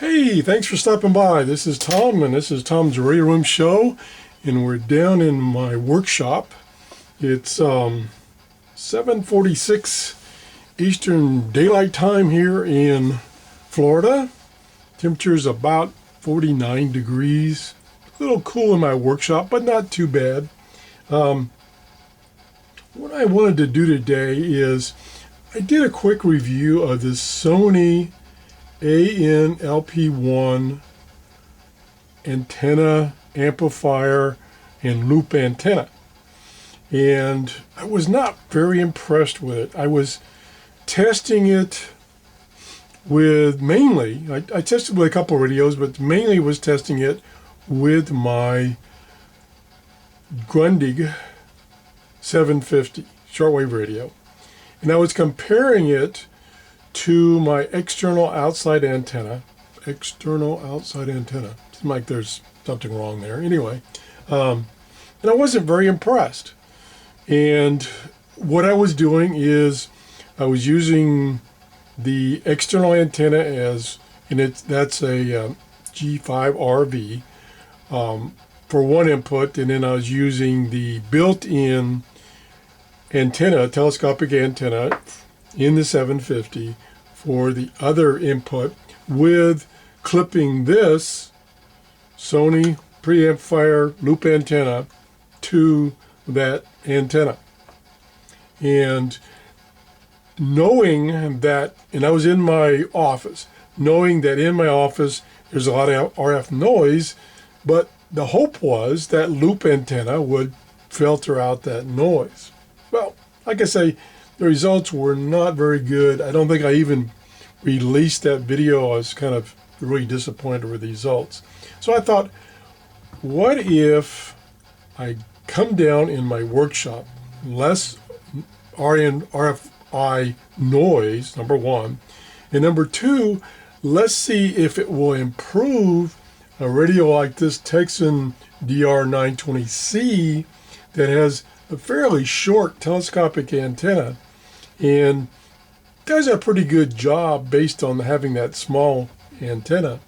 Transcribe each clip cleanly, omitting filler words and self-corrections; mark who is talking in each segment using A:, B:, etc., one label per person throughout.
A: Hey, thanks for stopping by. This is Tom, and this is Tom's Radio Room Show, and we're down in my workshop. It's 7:46 Eastern Daylight Time here in Florida. Temperature's about 49 degrees. A little cool in my workshop, but not too bad. What I wanted to do today is I did a quick review of this Sony AN-LP1 antenna, amplifier, and loop antenna. And I was not very impressed with it. I was testing it with I tested with a couple of radios, but mainly was testing it with my Grundig 750 shortwave radio. And I was comparing it to my external outside antenna. Seems like there's something wrong there. Anyway, and I wasn't very impressed. And what I was doing is I was using the external antenna that's a G5RV for one input, and then I was using the built-in antenna, telescopic antenna, in the 750 for the other input, with clipping this Sony preamplifier loop antenna to that antenna. And knowing that, and I was in my office, knowing that in my office there's a lot of RF noise, but the hope was that loop antenna would filter out that noise. Well, like I say, the results were not very good. I don't think I even released that video. I was kind of really disappointed with the results. So I thought, what if I come down in my workshop, less RFI noise, number one, and number two, let's see if it will improve a radio like this Texan DR920C that has a fairly short telescopic antenna and does a pretty good job based on having that small antenna,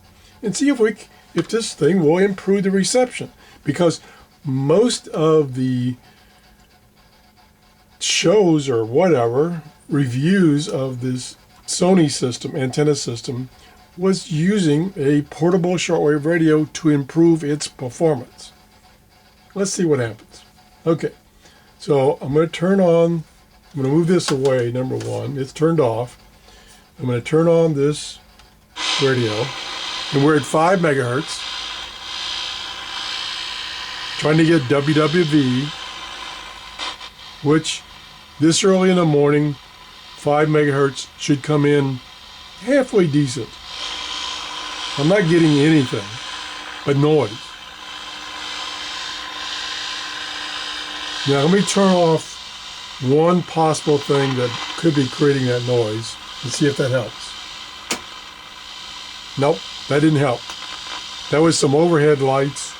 A: and see if this thing will improve the reception. Because most of the shows or whatever reviews of this Sony system, antenna system, was using a portable shortwave radio to improve its performance. Let's see what happens. Okay, so I'm going to move this away, number one. It's turned off. I'm going to turn on this radio, and we're at 5 megahertz. Trying to get WWV, which this early in the morning, 5 megahertz should come in halfway decent. I'm not getting anything but noise. Now let me turn off one possible thing that could be creating that noise and see if that helps. Nope, that didn't help. That was some overhead lights.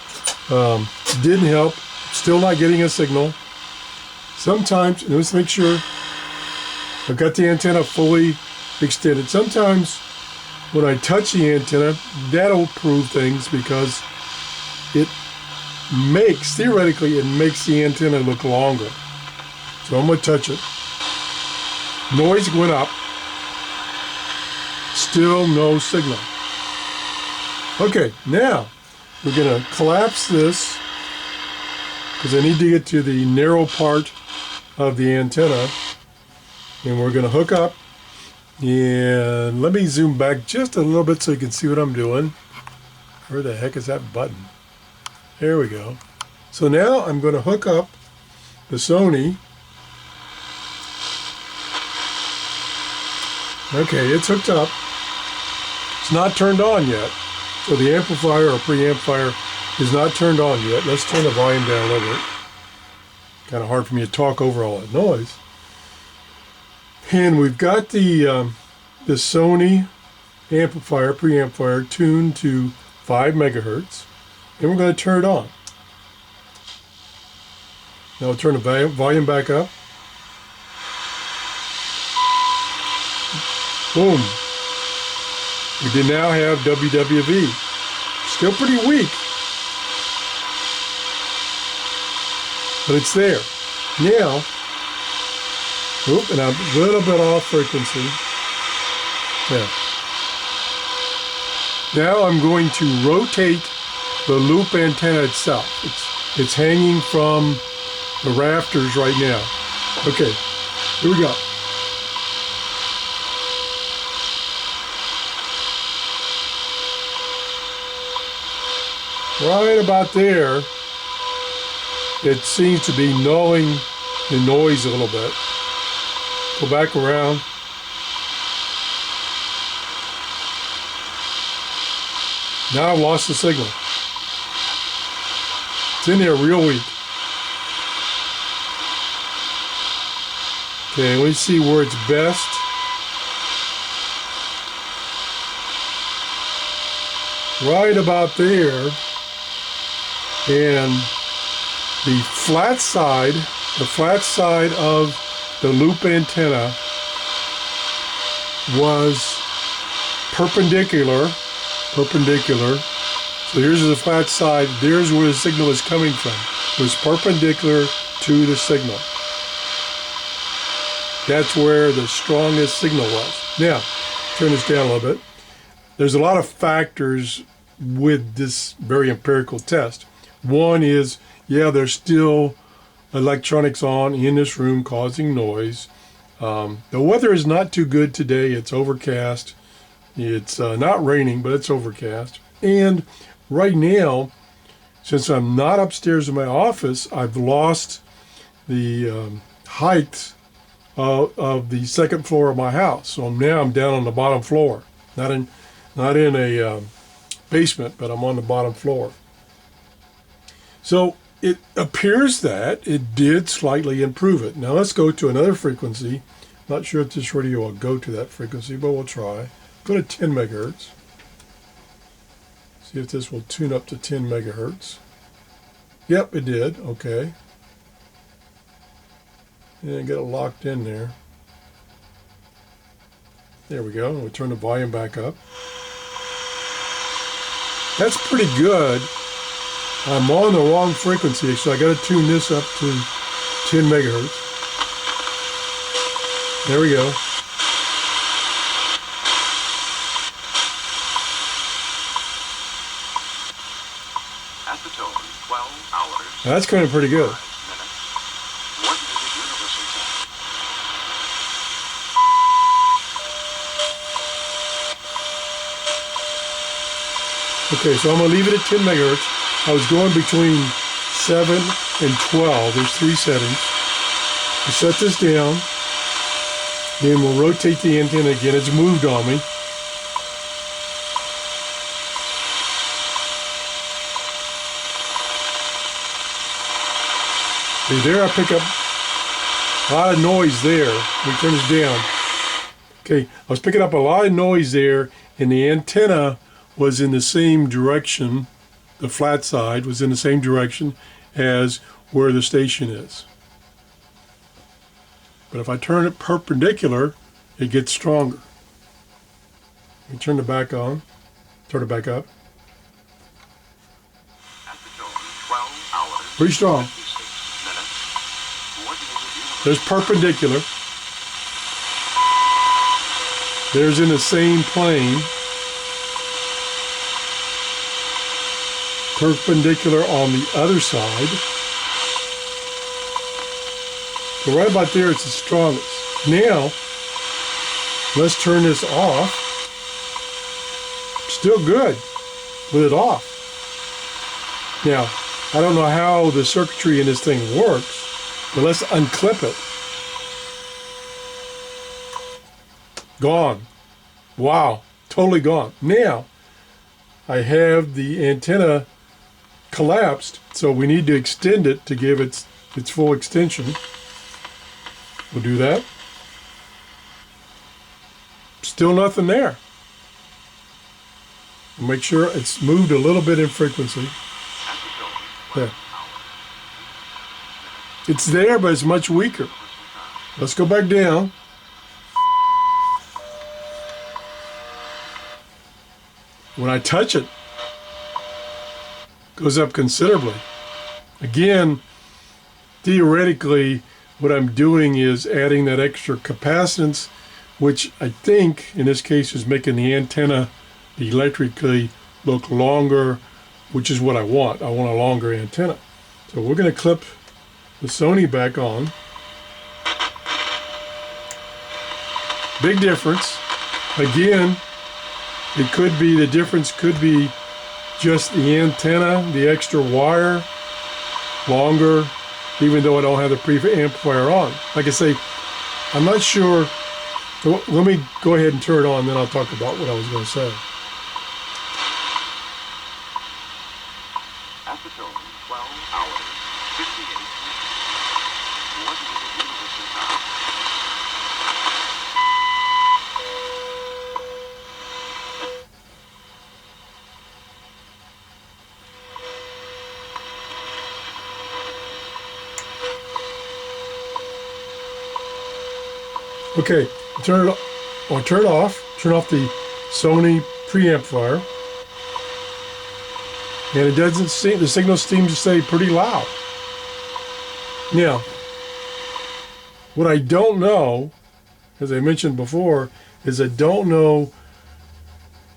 A: Didn't help. Still not getting a signal. Sometimes, let's make sure I've got the antenna fully extended. Sometimes when I touch the antenna, that'll prove things, because theoretically it makes the antenna look longer. So I'm going to touch it. Noise went up. Still no signal. Okay, now we're going to collapse this, because I need to get to the narrow part of the antenna. And we're going to hook up. And let me zoom back just a little bit so you can see what I'm doing. Where the heck is that button? There we go. So now I'm going to hook up the Sony. Okay, it's hooked up. It's not turned on yet. So the amplifier or preamplifier is not turned on yet. Let's turn the volume down a little bit. Kind of hard for me to talk over all that noise. And we've got the Sony amplifier, preamplifier, tuned to 5 megahertz. And we're going to turn it on. Now we'll turn the volume back up. Boom. We did now have WWV. Still pretty weak, but it's there. Now, and I'm a little bit off frequency. Yeah. Now I'm going to rotate the loop antenna itself. It's hanging from the rafters right now. Okay, here we go. Right about there, it seems to be nulling the noise a little bit. Go back around. Now I've lost the signal. It's in there real weak. Okay, let's see where it's best. Right about there. And the flat side of the loop antenna was perpendicular. So here's the flat side. There's where the signal is coming from. It was perpendicular to the signal. That's where the strongest signal was. Now, turn this down a little bit. There's a lot of factors with this very empirical test. One is, yeah, there's still electronics on in this room causing noise. The weather is not too good today. It's overcast. It's not raining, but it's overcast. And right now, since I'm not upstairs in my office, I've lost the height of the second floor of my house. So now I'm down on the bottom floor. Not in a basement, but I'm on the bottom floor. So it appears that it did slightly improve it. Now let's go to another frequency. Not sure if this radio will go to that frequency, but we'll try. Go to 10 megahertz. See if this will tune up to 10 megahertz. Yep, it did. Okay. And get it locked in there. There we go. We'll turn the volume back up. That's pretty good. I'm on the wrong frequency, so I got to tune this up to 10 megahertz. There we go.
B: At the tone, 12 hours.
A: That's kind of pretty good. Okay, so I'm going to leave it at 10 megahertz. I was going between 7 and 12. There's 3 settings. We set this down. Then we'll rotate the antenna again. It's moved on me. Okay, there I pick up a lot of noise there. Let me turn this down. Okay, I was picking up a lot of noise there, and the antenna was in the same direction. The flat side was in the same direction as where the station is. But if I turn it perpendicular, it gets stronger. Let me turn it back on. Turn it back up. Pretty strong. There's perpendicular. There's in the same plane. Perpendicular on the other side. So right about there, it's the strongest. Now, let's turn this off. Still good with it off. Now, I don't know how the circuitry in this thing works, but let's unclip it. Gone. Wow, totally gone. Now, I have the antenna collapsed, so we need to extend it to give its full extension. We'll do that. Still nothing there. We'll make sure it's moved a little bit in frequency. There. It's there, but it's much weaker. Let's go back down. when I touch it, goes up considerably. Again, theoretically, what I'm doing is adding that extra capacitance, which I think in this case is making the antenna electrically look longer, which is what I want. I want a longer antenna. So we're going to clip the Sony back on. Big difference. Again, it could be, the difference could be just the antenna, the extra wire, longer, even though I don't have the preamplifier on. Like I say, I'm not sure. Let me go ahead and turn it on, then I'll talk about what I was going to say.
B: At the tone, 12 hours, 58 minutes. What is the universal time?
A: Okay, turn off the Sony preamplifier. And it doesn't seem, the signal seems to stay pretty loud. Now, what I don't know, as I mentioned before, is I don't know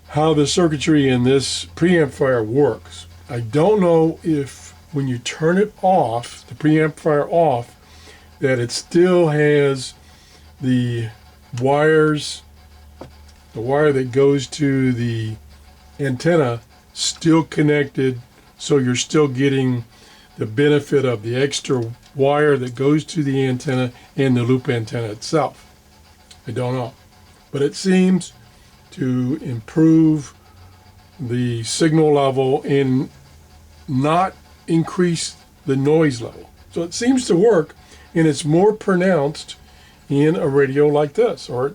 A: how the circuitry in this preamplifier works. I don't know if when you turn it off, the preamplifier off, that it still has the wires, the wire that goes to the antenna still connected, so you're still getting the benefit of the extra wire that goes to the antenna and the loop antenna itself. I don't know, but it seems to improve the signal level and not increase the noise level. So it seems to work, and it's more pronounced in a radio like this, or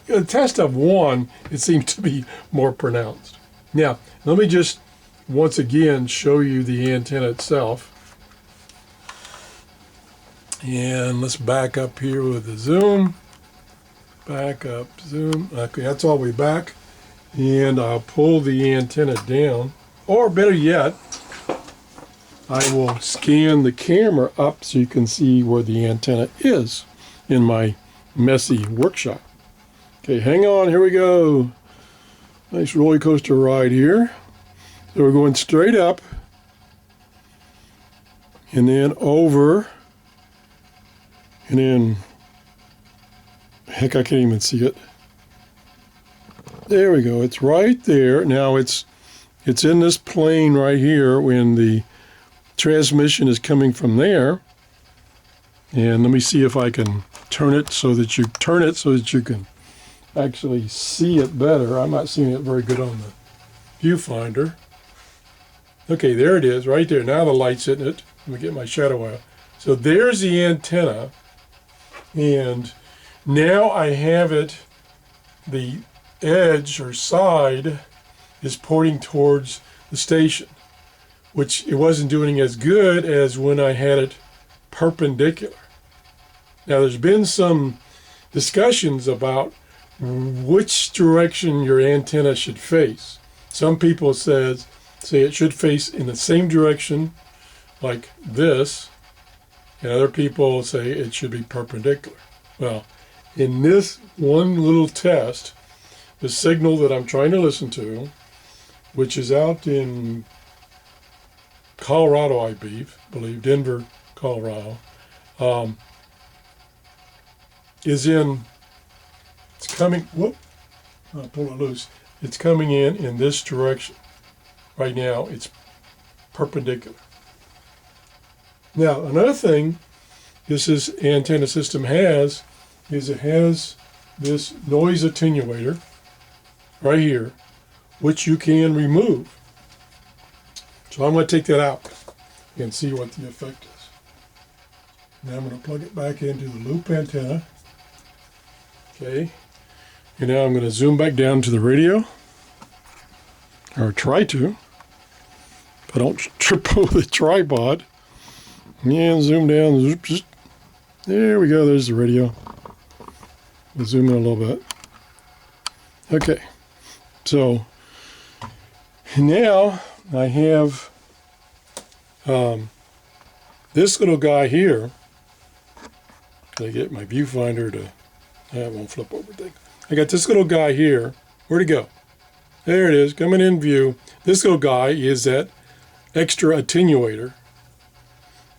A: a test of one, it seems to be more pronounced. Now, let me just once again show you the antenna itself. And let's back up here with the zoom. Back up, zoom. Okay, that's all the way back. And I'll pull the antenna down. Or better yet, I will scan the camera up so you can see where the antenna is in my messy workshop. Okay, hang on, here we go. Nice roller coaster ride here. So we're going straight up and then over and then, heck, I can't even see it. There we go, it's right there. Now it's in this plane right here when the transmission is coming from there. And let me see if I can turn it so that you can actually see it better. I'm not seeing it very good on the viewfinder. Okay, there it is, right there. Now the light's hitting it. Let me get my shadow out. So there's the antenna, and now I have it, the edge or side is pointing towards the station, which it wasn't doing as good as when I had it perpendicular. Now there's been some discussions about which direction your antenna should face. Some people say it should face in the same direction like this, and other people say it should be perpendicular. Well, in this one little test, the signal that I'm trying to listen to, which is out in Colorado, I believe, Denver, Colorado, it's coming, whoop, I'll pull it loose. It's coming in this direction. Right now, it's perpendicular. Now, another thing this antenna system has is it has this noise attenuator right here, which you can remove. So I'm going to take that out and see what the effect is. Now I'm going to plug it back into the loop antenna. Okay, and now I'm going to zoom back down to the radio, or try to, if I don't trip over the tripod. And zoom down, there we go, there's the radio. We'll zoom in a little bit. Okay, so Now I have this little guy here. I get my viewfinder to, that won't flip over thing. I got this little guy here. Where'd it go? There it is, coming in view. This little guy is that extra attenuator.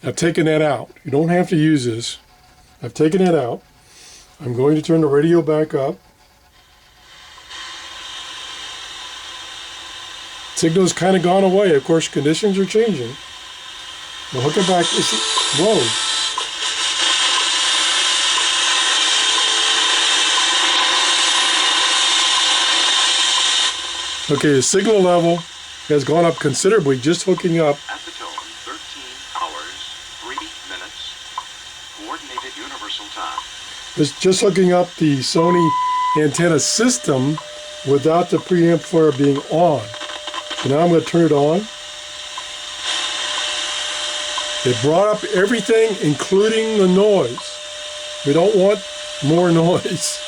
A: I've taken that out. You don't have to use this. I've taken it out. I'm going to turn the radio back up. Signal's kind of gone away. Of course, conditions are changing. We'll hook it back. Whoa. Okay, the signal level has gone up considerably just hooking up.
B: At the tone, 13 hours, 3 minutes. Coordinated Universal Time.
A: It's just hooking up the Sony antenna system without the preamplifier being on. So now I'm going to turn it on. It brought up everything, including the noise. We don't want more noise.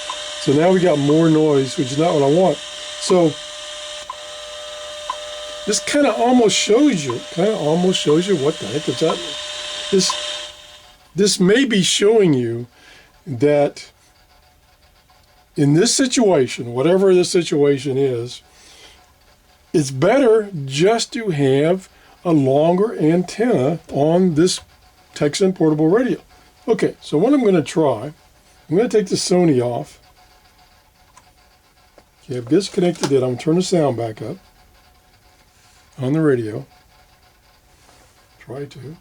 A: So now we got more noise, which is not what I want. So this kind of almost shows you what the heck is happening. This may be showing you that in this situation, whatever this situation is, it's better just to have a longer antenna on this Texan portable radio. Okay, so what I'm going to try, I'm going to take the Sony off. Okay, I've disconnected it. I'm going to turn the sound back up on the radio. Try to.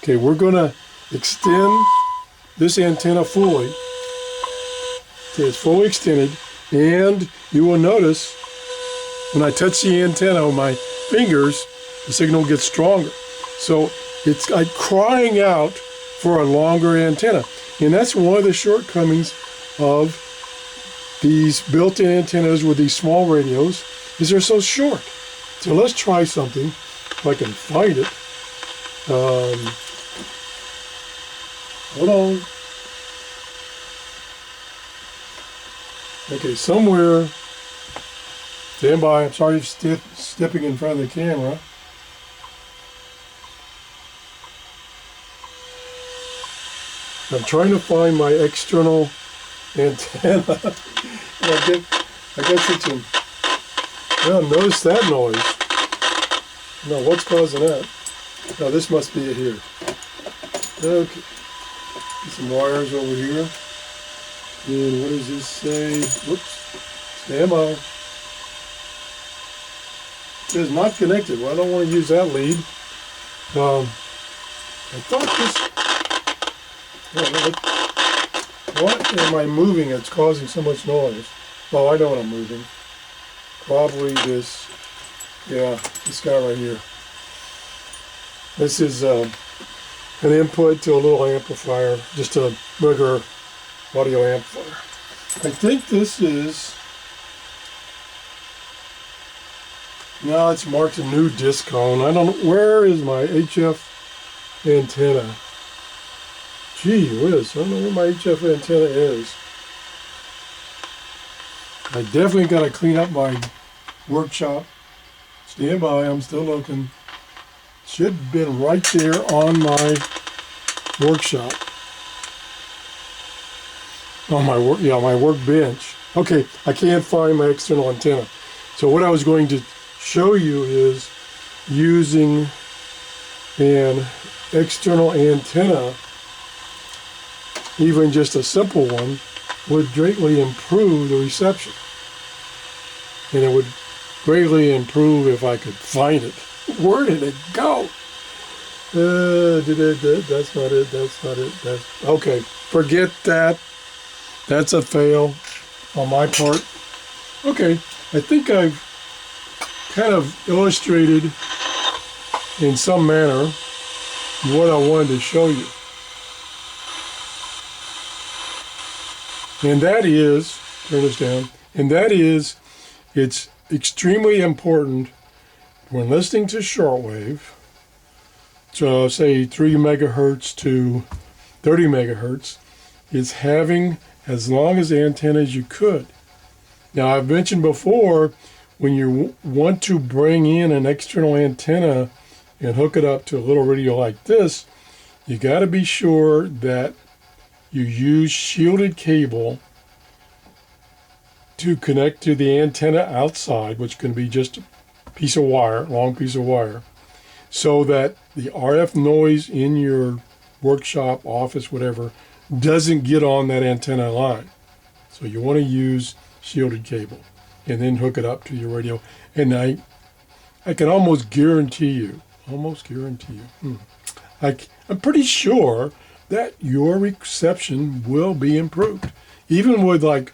A: Okay, we're going to extend this antenna fully. Okay, it's fully extended, and you will notice when I touch the antenna with my fingers, the signal gets stronger. So it's like crying out for a longer antenna. And that's one of the shortcomings of these built-in antennas with these small radios, is they're so short. So let's try something, if I can find it. Hold on. Okay, somewhere, stand by, I'm sorry for stepping in front of the camera. I'm trying to find my external antenna. I guess it's in, well, notice that noise. No, what's causing that? No, this must be it here. Okay, get some wires over here. And what does this say? Whoops, stand by. It says not connected. Well, I don't want to use that lead. I thought this, what am I moving that's causing so much noise? Oh, I know what I'm moving. Probably this, yeah, this guy right here. This is an input to a little amplifier, just a regular audio amplifier. I think this is, now it's marked a new disc cone. I don't know, where is my HF antenna? Gee whiz, I don't know where my HF antenna is. I definitely got to clean up my workshop. Stand by, I'm still looking. Should have been right there on my workshop. On my work, yeah, my workbench. Okay, I can't find my external antenna. So what I was going to show you is using an external antenna, even just a simple one, would greatly improve the reception. And it would greatly improve if I could find it. Where did it go? That's not it, that's not it, that's, okay, forget that. That's a fail on my part. Okay, I think I've kind of illustrated in some manner what I wanted to show you. And that is, turn this down, and that is, it's extremely important when listening to shortwave, so say 3 megahertz to 30 megahertz, is having as long as the antenna as you could. Now, I've mentioned before, when you want to bring in an external antenna and hook it up to a little radio like this, you got to be sure that you use shielded cable to connect to the antenna outside, which can be just a piece of wire, long piece of wire, so that the RF noise in your workshop, office, whatever, doesn't get on that antenna line. So you want to use shielded cable and then hook it up to your radio. And I can almost guarantee you, I'm pretty sure that your reception will be improved. Even with like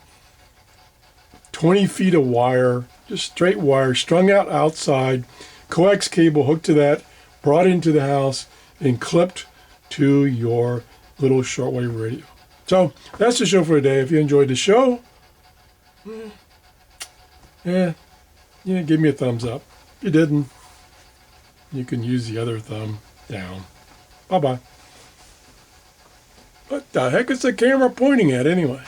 A: 20 feet of wire, just straight wire, strung out outside, coax cable hooked to that, brought into the house, and clipped to your little shortwave radio. So that's the show for today. If you enjoyed the show, give me a thumbs up. If you didn't, you can use the other thumb down. Bye-bye. What the heck is the camera pointing at anyway?